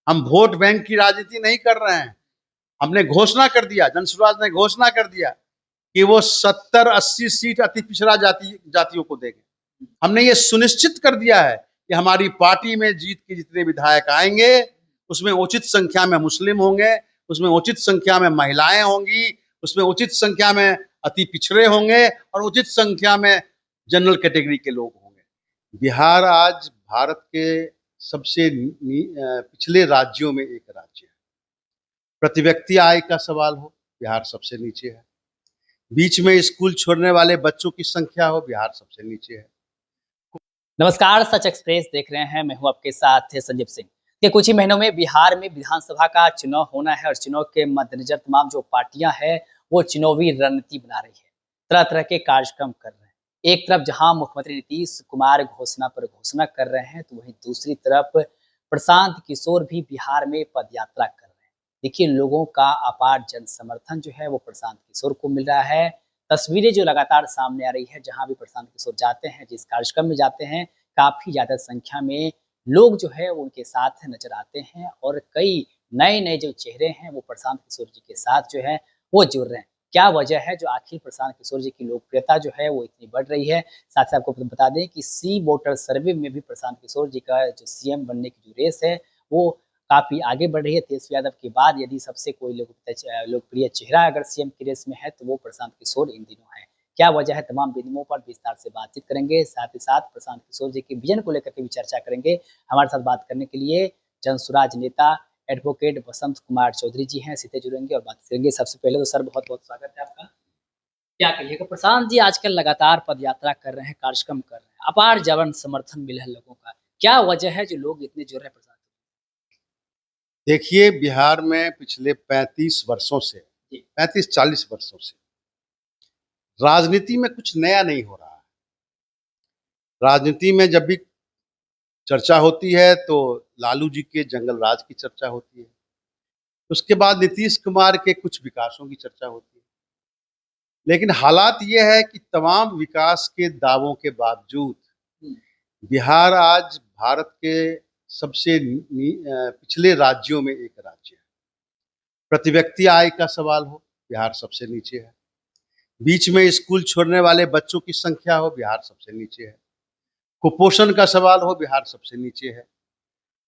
हम vote bank की राजनीति नहीं कर रहे हैं। हमने घोषणा कर दिया, जनसुराज ने घोषणा कर दिया कि वो 70-80 सीट अति पिछड़ा जातियों को देंगे। हमने ये सुनिश्चित कर दिया है कि हमारी पार्टी में जीत के जितने विधायक आएंगे उसमें उचित संख्या में मुस्लिम होंगे, उसमें उचित संख्या में महिलाएं होंगी, उसमें उचित संख्या में अति पिछड़े होंगे और उचित संख्या में जनरल कैटेगरी के लोग होंगे। बिहार आज भारत के सबसे पिछले राज्यों में एक राज्य है। प्रति व्यक्ति आय का सवाल हो, बिहार सबसे नीचे है। बीच में स्कूल छोड़ने वाले बच्चों की संख्या हो, बिहार सबसे नीचे है। नमस्कार, सच एक्सप्रेस देख रहे हैं। मैं हूं आपके साथ संजीव सिंह। कि कुछ ही महीनों में बिहार में विधानसभा का चुनाव होना है और चुनाव के मद्देनजर तमाम जो पार्टियां हैं वो चुनावी रणनीति बना रही है, तरह तरह के कार्यक्रम कर रहे हैं। एक तरफ जहां मुख्यमंत्री नीतीश कुमार घोषणा पर घोषणा कर रहे हैं, तो वहीं दूसरी तरफ प्रशांत किशोर भी बिहार में पदयात्रा कर रहे हैं। देखिए, लोगों का अपार जन समर्थन जो है वो प्रशांत किशोर को मिल रहा है। तस्वीरें जो लगातार सामने आ रही है, जहां भी प्रशांत किशोर जाते हैं, जिस कार्यक्रम में जाते हैं, काफी ज्यादा संख्या में लोग जो है वो उनके साथ नजर आते हैं और कई नए नए जो चेहरे हैं वो प्रशांत किशोर जी के साथ जो है वो जुड़ रहे हैं। क्या वजह है जो आखिर प्रशांत किशोर जी की लोकप्रियता जो है वो इतनी बढ़ रही है? साथ ही आपको बता दें कि सी वोटर सर्वे में भी प्रशांत किशोर जी का जो सीएम बनने की जो रेस है वो काफी आगे बढ़ रही है। तेजस्वी यादव के बाद यदि सबसे कोई लोकप्रिय चेहरा अगर सीएम की रेस में है तो वो प्रशांत किशोर इन दिनों है। क्या वजह है, तमाम बिंदुओं पर विस्तार से बातचीत करेंगे। साथ ही साथ प्रशांत किशोर जी के विजन को लेकर के भी चर्चा करेंगे। हमारे साथ बात करने के लिए जनसुराज नेता एडवोकेट बसंत कुमार चौधरी जी हैं, सीधे जुड़ेंगे और बात करेंगे। सबसे पहले तो सर बहुत बहुत स्वागत है आपका। क्या कहिएगा, प्रशांत जी आजकल लगातार पदयात्रा कर रहे हैं, कार्यक्रम कर रहे हैं, अपार जन समर्थन मिला है लोगों का। क्या वजह है जो लोग इतने जुड़ रहे हैं प्रशांत? देखिए, बिहार में पिछले 35 वर्षों से 35-40 वर्षों से राजनीति में कुछ नया नहीं हो रहा है। राजनीति में जब भी चर्चा होती है तो लालू जी के जंगल राज की चर्चा होती है, उसके बाद नीतीश कुमार के कुछ विकासों की चर्चा होती है। लेकिन हालात ये है कि तमाम विकास के दावों के बावजूद बिहार आज भारत के सबसे पिछले राज्यों में एक राज्य है। प्रति व्यक्ति आय का सवाल हो, बिहार सबसे नीचे है। बीच में स्कूल छोड़ने वाले बच्चों की संख्या हो, बिहार सबसे नीचे है। कुपोषण का सवाल हो, बिहार सबसे नीचे है।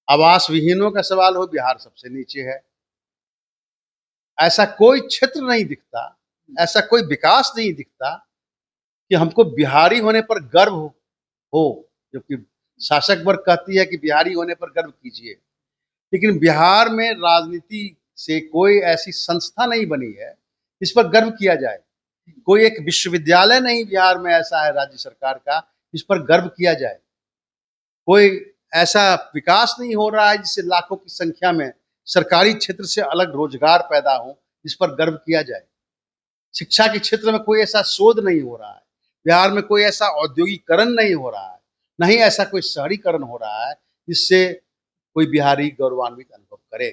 आवास विहीनों का सवाल हो, बिहार सबसे नीचे है। ऐसा कोई क्षेत्र नहीं दिखता, ऐसा कोई विकास नहीं दिखता कि हमको बिहारी होने पर गर्व हो, जबकि शासक वर्ग कहती है कि बिहारी होने पर गर्व कीजिए। लेकिन बिहार में राजनीति से कोई ऐसी संस्था नहीं बनी है जिस पर गर्व किया जाए। कोई एक विश्वविद्यालय नहीं बिहार में ऐसा है राज्य सरकार का जिस पर गर्व किया जाए। कोई ऐसा विकास नहीं हो रहा है जिससे लाखों की संख्या में सरकारी क्षेत्र से अलग रोजगार पैदा हो, जिस पर गर्व किया जाए। शिक्षा के क्षेत्र में कोई ऐसा शोध नहीं हो रहा है। बिहार में कोई ऐसा औद्योगिकरण नहीं हो रहा है, नहीं ऐसा कोई शहरीकरण हो रहा है जिससे कोई बिहारी गौरवान्वित अनुभव करे।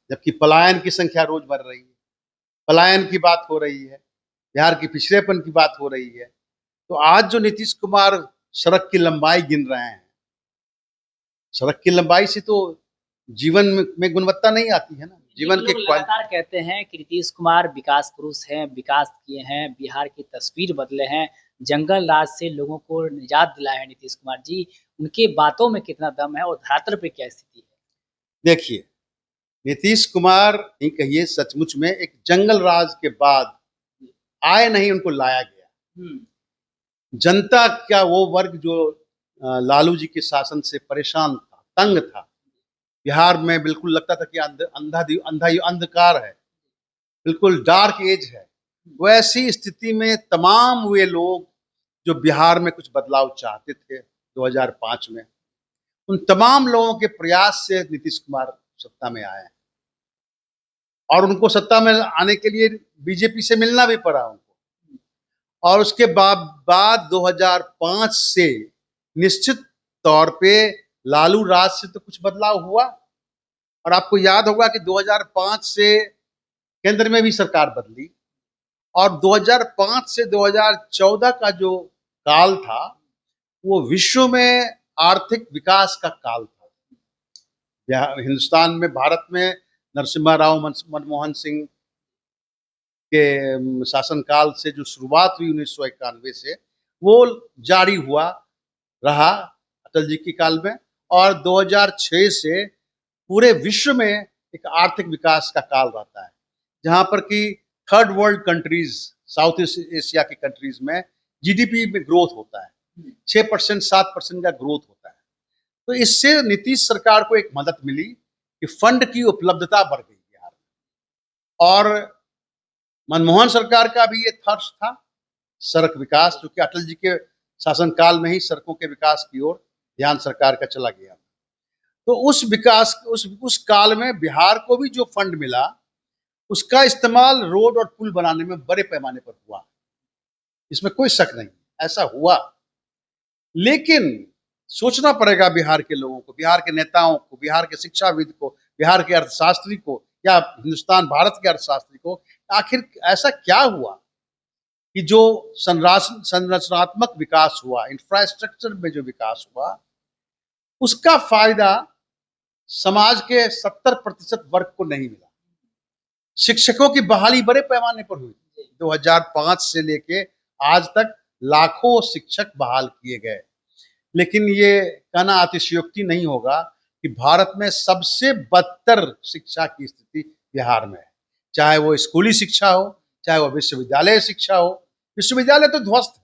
जबकि पलायन की संख्या रोज बढ़ रही है, पलायन की बात हो रही है, बिहार की पिछड़ेपन की बात हो रही है। तो आज जो नीतीश कुमार सड़क की लंबाई गिन रहे हैं, सड़क की लंबाई से तो जीवन में गुणवत्ता नहीं आती है ना। जीवन के लगातार कहते हैं कि नीतीश कुमार विकास पुरुष हैं, विकास किए हैं, बिहार की तस्वीर बदले हैं, जंगल राज से लोगों को निजात दिलाया है नीतीश कुमार जी। उनके बातों में कितना दम है और धरातल पे क्या स्थिति है? देखिए, नीतीश कुमार नहीं कहिए, सचमुच में एक जंगल राज के बाद आए नहीं, उनको लाया गया। जनता क्या, वो वर्ग जो लालू जी के शासन से परेशान था, तंग था, बिहार में बिल्कुल लगता था कि अंधकार है, बिल्कुल डार्क एज है। वैसी स्थिति में तमाम वे लोग जो बिहार में कुछ बदलाव चाहते थे 2005 में, उन तमाम लोगों के प्रयास से नीतीश कुमार सत्ता में आए और उनको सत्ता में आने के लिए बीजेपी से मिलना भी पड़ा उनको। और उसके बाद 2005 से निश्चित तौर पे लालू राज से तो कुछ बदलाव हुआ। और आपको याद होगा कि 2005 से केंद्र में भी सरकार बदली और 2005 से 2014 का जो काल था वो विश्व में आर्थिक विकास का काल था। हिंदुस्तान में, भारत में नरसिम्हा राव मनमोहन सिंह के शासनकाल से जो शुरुआत हुई 1991 से, वो जारी हुआ रहा अटल जी के काल में, और 2006 से पूरे विश्व में एक आर्थिक विकास का काल रहता है, जहां पर कि third world countries, south east Asia की कंट्रीज में जीडीपी में ग्रोथ होता है, 6% 7% का ग्रोथ होता है। तो इससे नीतीश सरकार को एक मदद मिली कि फंड की उपलब्धता बढ़ गई बिहार में। और मनमोहन सरकार का भी ये थर्स्ट था सड़क विकास, क्योंकि अटल जी के शासनकाल में ही सड़कों के विकास की ओर ध्यान सरकार का चला गया। तो उस विकास उस काल में बिहार को भी जो फंड मिला, उसका इस्तेमाल रोड और पुल बनाने में बड़े पैमाने पर हुआ, इसमें कोई शक नहीं, ऐसा हुआ। लेकिन सोचना पड़ेगा बिहार के लोगों को, बिहार के नेताओं को, बिहार के शिक्षाविद को, बिहार के अर्थशास्त्री को, या हिंदुस्तान भारत के अर्थशास्त्री को, आखिर ऐसा क्या हुआ कि जो संरचनात्मक विकास हुआ, इंफ्रास्ट्रक्चर में जो विकास हुआ, उसका फायदा समाज के 70% वर्ग को नहीं मिला। शिक्षकों की बहाली बड़े पैमाने पर हुई, 2005 से लेके आज तक लाखों शिक्षक बहाल किए गए। लेकिन ये कहना अतिशयोक्ति नहीं होगा कि भारत में सबसे बदतर शिक्षा की स्थिति बिहार में है, चाहे वो स्कूली शिक्षा हो, चाहे वो विश्वविद्यालय शिक्षा हो। विश्वविद्यालय तो ध्वस्त है,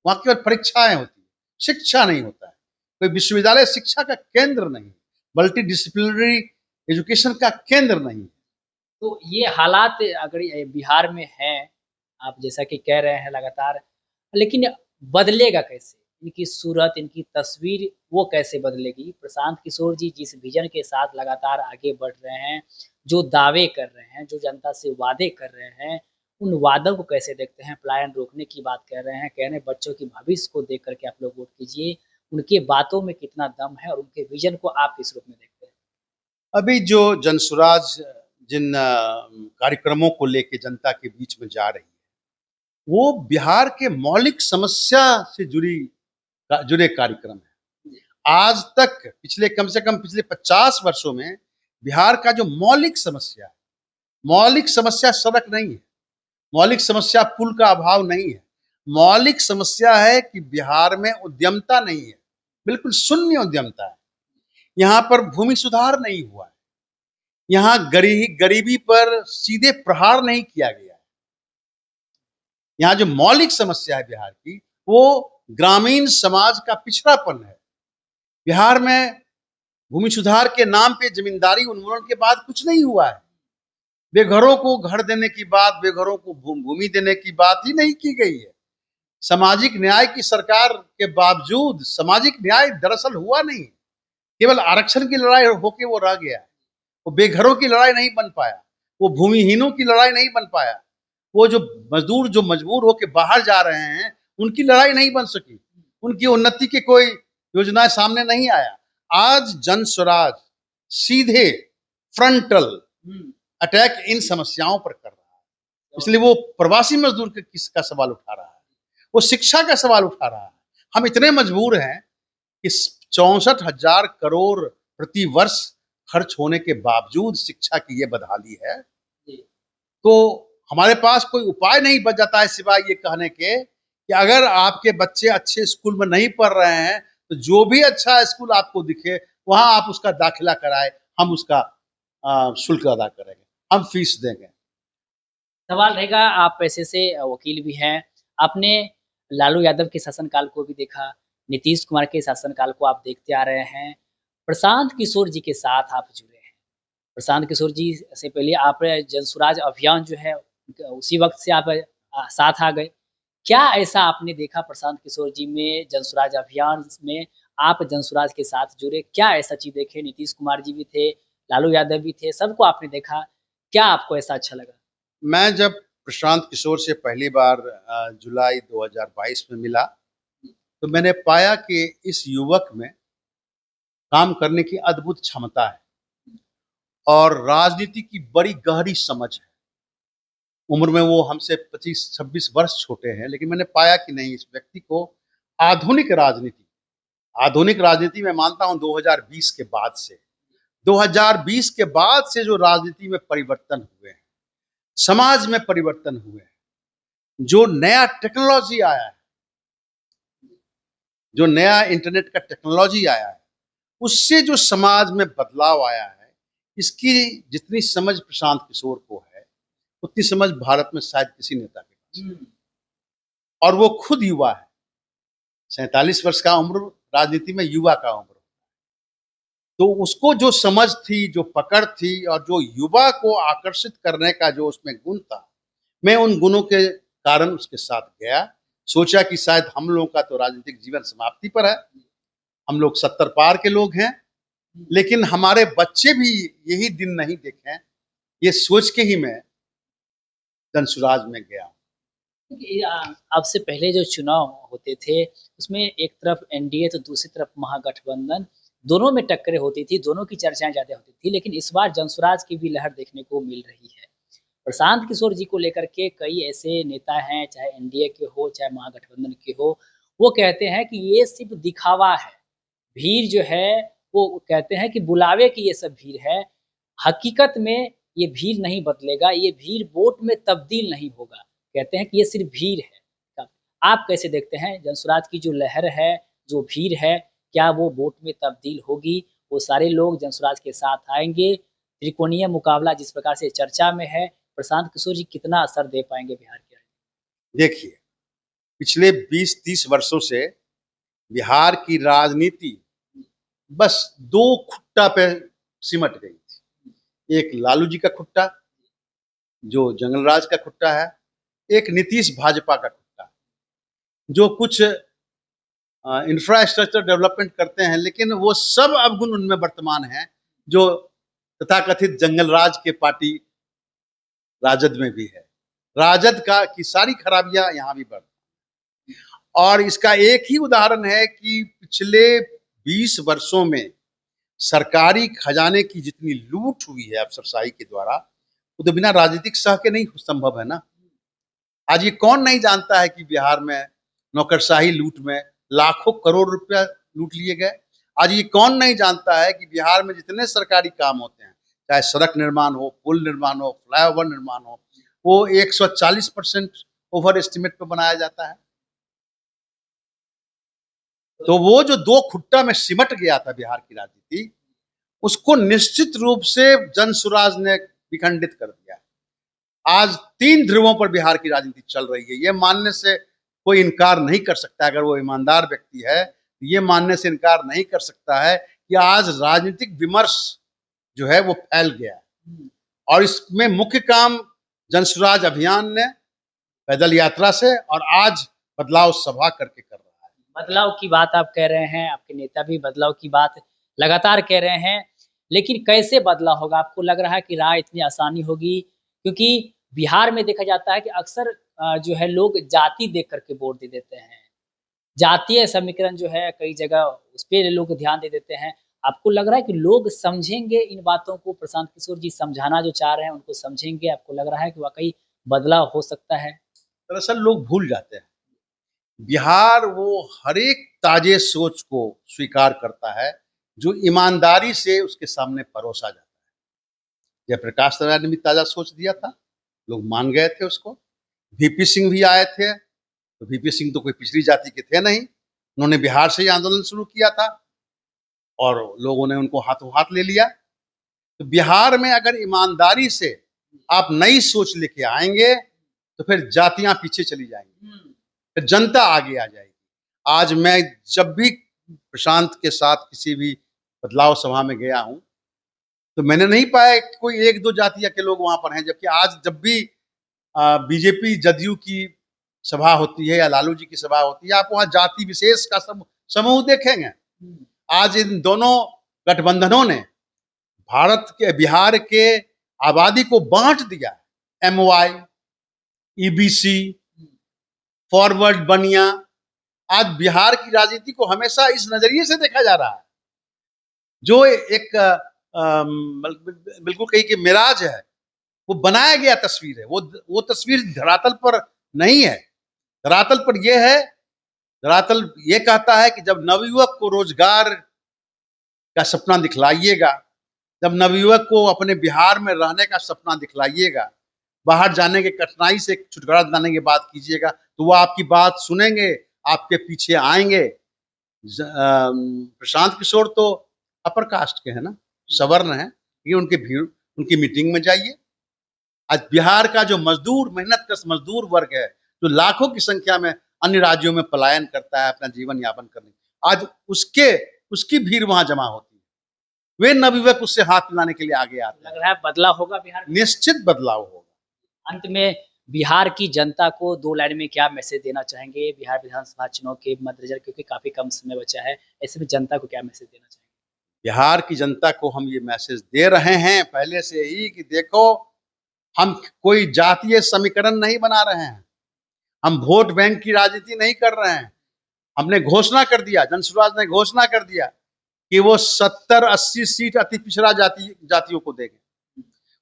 वहां केवल परीक्षाएं होती है, शिक्षा नहीं होता है। कोई विश्वविद्यालय शिक्षा का केंद्र नहीं, मल्टी डिसिप्लिनरी एजुकेशन का केंद्र नहीं। तो ये हालात अगर ये बिहार में है, आप जैसा कि कह रहे हैं लगातार, लेकिन बदलेगा कैसे? इनकी सूरत, इनकी तस्वीर वो कैसे बदलेगी? प्रशांत किशोर जी जिस विज़न के साथ लगातार आगे बढ़ रहे हैं, जो दावे कर रहे हैं, जो जनता से वादे कर रहे हैं, उन वादों को कैसे देखते हैं? पलायन रोकने की बात कर रहे हैं, कह रहे हैं बच्चों के भविष्य को देख कर के आप लोग वोट कीजिए। उनके बातों में कितना दम है और उनके विज़न को आप किस रूप में देखते हैं? अभी जो जनसुराज जिन कार्यक्रमों को लेके जनता के बीच में जा रही है, वो बिहार के मौलिक समस्या से जुड़े कार्यक्रम है। आज तक पिछले कम से कम पिछले 50 वर्षों में बिहार का जो मौलिक समस्या है, मौलिक समस्या सड़क नहीं है, मौलिक समस्या पुल का अभाव नहीं है, मौलिक समस्या है कि बिहार में उद्यमता नहीं है, बिल्कुल शून्य उद्यमता है। यहाँ पर भूमि सुधार नहीं हुआ है, यहाँ गरीबी पर सीधे प्रहार नहीं किया गया है। यहाँ जो मौलिक समस्या है बिहार की, वो ग्रामीण समाज का पिछड़ापन है। बिहार में भूमि सुधार के नाम पे जमींदारी उन्मूलन के बाद कुछ नहीं हुआ है। बेघरों को घर देने की बात, बेघरों को भूमि देने की बात ही नहीं की गई है। सामाजिक न्याय की सरकार के बावजूद सामाजिक न्याय दरअसल हुआ नहीं, केवल आरक्षण की लड़ाई होके वो रह गया। वो बेघरों की लड़ाई नहीं बन पाया, वो भूमिहीनों की लड़ाई नहीं बन पाया, वो जो मजदूर जो मजबूर होके बाहर जा रहे हैं उनकी लड़ाई नहीं बन सकी, उनकी उन्नति की कोई योजनाएं सामने नहीं आया। आज जन स्वराज सीधे फ्रंटल अटैक इन समस्याओं पर कर रहा है। इसलिए वो प्रवासी मजदूर के किसका सवाल उठा रहा है, वो शिक्षा का सवाल उठा रहा है। हम इतने मजबूर हैं कि 64,000 करोड़ प्रति वर्ष खर्च होने के बावजूद शिक्षा की ये बदहाली है, तो हमारे पास कोई उपाय नहीं बच जाता है सिवाय ये कहने के कि अगर आपके बच्चे अच्छे स्कूल में नहीं पढ़ रहे हैं तो जो भी अच्छा स्कूल आपको दिखे वहां आप उसका दाखिला कराए, हम उसका शुल्क अदा करेंगे, हम फीस देंगे। सवाल रहेगा, आप पैसे से वकील भी हैं, आपने लालू यादव के शासनकाल को भी देखा, नीतीश कुमार के शासनकाल को आप देखते आ रहे हैं, प्रशांत किशोर जी के साथ आप जुड़े हैं। प्रशांत किशोर जी से पहले आप जनसुराज अभियान जो है उसी वक्त से आप साथ आ गए। क्या ऐसा आपने देखा प्रशांत किशोर जी में, जनसुराज अभियान में आप जनसुराज के साथ जुड़े? क्या ऐसा चीज़ देखे? नीतीश कुमार जी भी थे, लालू यादव भी थे, सबको आपने देखा, क्या आपको ऐसा अच्छा लगा? मैं जब प्रशांत किशोर से पहली बार जुलाई 2022 में मिला तो मैंने पाया कि इस युवक में काम करने की अद्भुत क्षमता है और राजनीति की बड़ी गहरी समझ है। उम्र में वो हमसे 25-26 वर्ष छोटे हैं, लेकिन मैंने पाया कि नहीं, इस व्यक्ति को आधुनिक राजनीति मैं मानता हूं 2020 के बाद से 2020 के बाद से जो राजनीति में परिवर्तन हुए हैं, समाज में परिवर्तन हुए हैं, जो नया टेक्नोलॉजी आया है, जो नया इंटरनेट का टेक्नोलॉजी आया है, उससे जो समाज में बदलाव आया है, इसकी जितनी समझ प्रशांत किशोर को है, उतनी समझ भारत में शायद किसी नेता के पास नहीं। और वो खुद युवा है। 47 वर्ष का उम्र राजनीति में युवा का उम्र, तो उसको जो समझ थी, जो पकड़ थी, और जो युवा को आकर्षित करने का जो उसमें गुण था, मैं उन गुणों के कारण उसके साथ गया। सोचा कि शायद हम लोगों का तो राजनीतिक जीवन समाप्ति पर है, हम लोग 70 पार के लोग हैं, लेकिन हमारे बच्चे भी यही दिन नहीं देखें, ये सोच के ही मैं जनसुराज में गया। अब से पहले जो चुनाव होते थे उसमें एक तरफ एनडीए तो दूसरी तरफ महागठबंधन, दोनों में टक्करें होती थी, दोनों की चर्चाएं ज्यादा होती थी, लेकिन इस बार जनसुराज की भी लहर देखने को मिल रही है। प्रशांत किशोर जी को लेकर के कई ऐसे नेता हैं, चाहे एनडीए के हो चाहे महागठबंधन के हो, वो कहते हैं कि ये सिर्फ दिखावा है, भीड़ जो है वो कहते हैं कि बुलावे की ये सब भीड़ है, हकीकत में ये भीड़ नहीं बदलेगा, ये भीड़ वोट में तब्दील नहीं होगा, कहते हैं कि ये सिर्फ भीड़ है। आप कैसे देखते हैं जनसुराज की जो लहर है, जो भीड़ है, क्या वो वोट में तब्दील होगी? वो सारे लोग जनसुराज के साथ आएंगे? त्रिकोणीय मुकाबला जिस प्रकार से चर्चा में है, प्रशांत किशोर जी कितना असर दे पाएंगे बिहार के? देखिए, पिछले 20-30 वर्षों से बिहार की राजनीति बस दो खुट्टा पे सिमट गई थी। एक लालू जी का खुट्टा, जो जंगलराज का खुट्टा है, एक नीतीश भाजपा का खुट्टा, जो कुछ इंफ्रास्ट्रक्चर डेवलपमेंट करते हैं, लेकिन वो सब अवगुण उनमें वर्तमान हैं, जो तथाकथित जंगलराज के पार्टी राजद में भी है। राजद का की सारी खराबियां यहाँ भी बढ़, और इसका एक ही उदाहरण है कि पिछले 20 वर्षों में सरकारी खजाने की जितनी लूट हुई है अफसरशाही के द्वारा, वो तो बिना राजनीतिक सह के नहीं संभव है ना। आज ये कौन नहीं जानता है कि बिहार में नौकरशाही लूट में लाखों करोड़ रुपया लूट लिए गए। आज ये कौन नहीं जानता है कि बिहार में जितने सरकारी काम होते हैं, चाहे सड़क निर्माण हो, पुल निर्माण हो, फ्लाईओवर निर्माण हो, वो 140% ओवर एस्टिमेट पे बनाया जाता है। तो वो जो दो खुट्टा में सिमट गया था बिहार की राजनीति, उसको निश्चित रूप से जनसुराज ने विखंडित कर दिया। आज 3 ध्रुवों पर बिहार की राजनीति चल रही है, ये मानने से कोई इनकार नहीं कर सकता। अगर वो ईमानदार व्यक्ति है, ये मानने से इनकार नहीं कर सकता है कि आज राजनीतिक विमर्श जो है वो फैल गया है, और इसमें मुख्य काम जनसुराज अभियान ने पैदल यात्रा से और आज बदलाव सभा करके कर रहा है। बदलाव की बात आप कह रहे हैं, आपके नेता भी बदलाव की बात लगातार कह रहे हैं, लेकिन कैसे बदलाव होगा? आपको लग रहा है कि राह इतनी आसानी होगी? क्योंकि बिहार में देखा जाता है कि अक्सर जो है लोग जाति देख करके वोट दे देते हैं। जातीय समीकरण जो है कई जगह उस पे लोग ध्यान दे देते हैं। आपको लग रहा है कि लोग समझेंगे इन बातों को? प्रशांत किशोर जी समझाना जो चाह रहे हैं उनको समझेंगे? आपको लग रहा है कि वाक़ई बदलाव हो सकता है? दरअसल लोग भूल जाते हैं, बिहार वो हर एक ताजे सोच को स्वीकार करता है जो ईमानदारी से उसके सामने परोसा जाता है। जयप्रकाश नारायण ने भी ताजा सोच दिया था, लोग मान गए थे उसको। वीपी सिंह भी आए थे, तो वीपी सिंह तो कोई पिछड़ी जाति के थे नहीं, उन्होंने बिहार से ही आंदोलन शुरू किया था और लोगों ने उनको हाथों हाथ ले लिया। तो बिहार में अगर ईमानदारी से आप नई सोच लेके आएंगे तो फिर जातियां पीछे चली जाएंगी, फिर जनता आगे आ जाएगी। आज मैं जब भी प्रशांत के साथ किसी भी बदलाव सभा में गया हूं, तो मैंने नहीं पाया कि कोई 1-2 जातिया के लोग वहां पर हैं, जबकि आज जब भी बीजेपी जदयू की सभा होती है या लालू जी की सभा होती है, आप वहां जाति विशेष का समूह देखेंगे। आज इन दोनों गठबंधनों ने भारत के बिहार के आबादी को बांट दिया। MY, EBC, फॉरवर्ड बनिया, आज बिहार की राजनीति को हमेशा इस नजरिए से देखा जा रहा है, जो एक बिल्कुल कहीं कि मिराज है, वो बनाया गया तस्वीर है। वो तस्वीर धरातल पर नहीं है। धरातल पर यह है, धरातल ये कहता है कि जब नवयुवक को रोजगार का सपना दिखलाइएगा जब नवयुवक को अपने बिहार में रहने का सपना दिखलाइएगा, बाहर जाने के कठिनाई से छुटकारा दिलाने की बात कीजिएगा, तो वो आपकी बात सुनेंगे, आपके पीछे आएंगे। प्रशांत किशोर तो अपर कास्ट के हैं ना, सवर्ण है, ये उनकी मीटिंग में जाइए। आज बिहार का जो मजदूर, मेहनत कश मजदूर वर्ग है, जो लाखों की संख्या में अन्य राज्यों में पलायन करता है अपना जीवन यापन करने, आज उसकी भीड़ वहां जमा होती है। वे नवयुवक उससे हाथ मिलाने के लिए आगे आते हैं। लग रहा है बदलाव होगा बिहार में? निश्चित बदलाव होगा। अंत में बिहार की जनता को 2 लाइन में क्या मैसेज देना चाहेंगे बिहार विधानसभा चुनाव के मद्देनजर, क्योंकि काफी कम समय बचा है, ऐसे में जनता को क्या मैसेज देना चाहेंगे? बिहार की जनता को हम ये मैसेज दे रहे हैं पहले से ही कि देखो, हम कोई जातीय समीकरण नहीं बना रहे हैं, हम वोट बैंक की राजनीति नहीं कर रहे हैं। हमने घोषणा कर दिया, जनसुराज ने घोषणा कर दिया कि वो 70-80 सीट अति पिछड़ा जातियों को देंगे,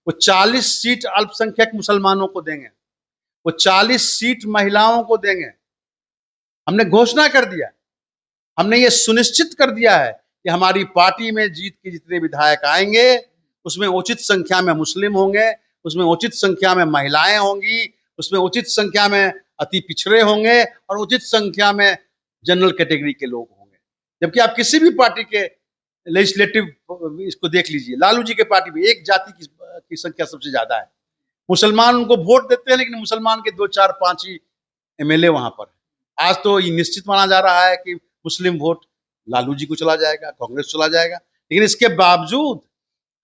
वो 40 सीट अल्पसंख्यक मुसलमानों को देंगे, वो 40 सीट महिलाओं को देंगे। हमने घोषणा कर दिया, हमने ये सुनिश्चित कर दिया है कि हमारी पार्टी में जीत के जितने विधायक आएंगे उसमें उचित संख्या में मुस्लिम होंगे, उसमें उचित संख्या में महिलाएं होंगी, उसमें उचित संख्या में अति पिछड़े होंगे और उचित संख्या में जनरल कैटेगरी के लोग होंगे। जबकि आप किसी भी पार्टी के लेजिस्लेटिव इसको देख लीजिए, लालू जी के पार्टी में एक जाति की संख्या सबसे ज्यादा है। मुसलमान उनको वोट देते हैं, लेकिन मुसलमान के 2, 4, 5 ही एमएलए वहां पर। आज तो ये निश्चित माना जा रहा है कि मुस्लिम वोट लालू जी को चला जाएगा, कांग्रेस चला जाएगा, लेकिन इसके बावजूद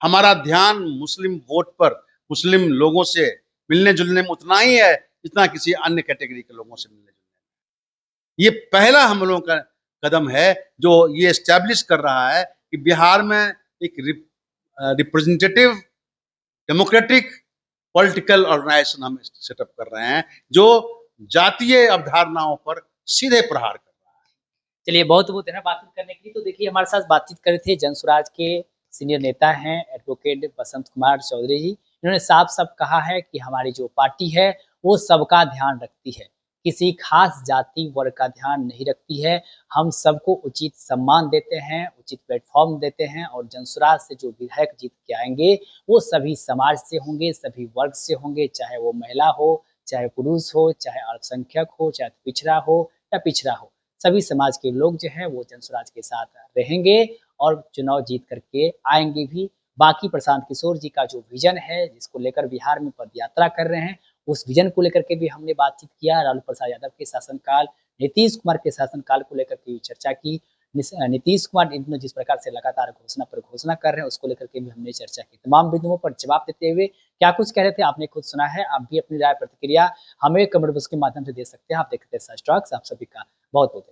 हमारा ध्यान मुस्लिम वोट पर, मुस्लिम लोगों से मिलने जुलने में उतना ही है जितना किसी अन्य कैटेगरी के लोगों से मिलने जुलने। ये पहला हम लोगों का कदम है जो ये एस्टैब्लिश कर रहा है कि बिहार में एक रिप्रेजेंटेटिव डेमोक्रेटिक पॉलिटिकल ऑर्गेनाइजेशन हम सेटअप कर रहे हैं जो जातीय अवधारणाओं पर सीधे प्रहार कर रहा है। चलिए, बहुत बहुत धन्यवाद बातचीत करने के लिए। तो देखिए, हमारे साथ बातचीत कर रहे थे जनसुराज के सीनियर नेता हैं एडवोकेट बसंत कुमार चौधरी जी। इन्होंने साफ साफ कहा है कि हमारी जो पार्टी है वो सबका ध्यान रखती है, किसी खास जाति वर्ग का ध्यान नहीं रखती है। हम सबको उचित सम्मान देते हैं, उचित प्लेटफॉर्म देते हैं, और जनसुराज से जो विधायक जीत के आएंगे वो सभी समाज से होंगे, सभी वर्ग से होंगे, चाहे वो महिला हो, चाहे पुरुष हो, चाहे अल्पसंख्यक हो, चाहे पिछड़ा हो या पिछड़ा हो, सभी समाज के लोग जो है वो जनसुराज के साथ रहेंगे और चुनाव जीत करके आएंगे भी। बाकी प्रशांत किशोर जी का जो विजन है, जिसको लेकर बिहार में पद यात्रा कर रहे हैं, उस विजन को लेकर के भी हमने बातचीत किया। लालू प्रसाद यादव के शासनकाल, नीतीश कुमार के शासनकाल को लेकर के भी चर्चा की। नीतीश कुमार जिस प्रकार से लगातार घोषणा पर घोषणा कर रहे हैं, उसको लेकर के भी हमने चर्चा की। तमाम बिंदुओं पर जवाब देते हुए क्या कुछ कह रहे थे आपने खुद सुना है। आप भी अपनी राय प्रतिक्रिया हमें कमेंट बॉक्स के माध्यम से दे सकते हैं। आप देखते हैं सच टॉक्स। आप सभी का बहुत बहुत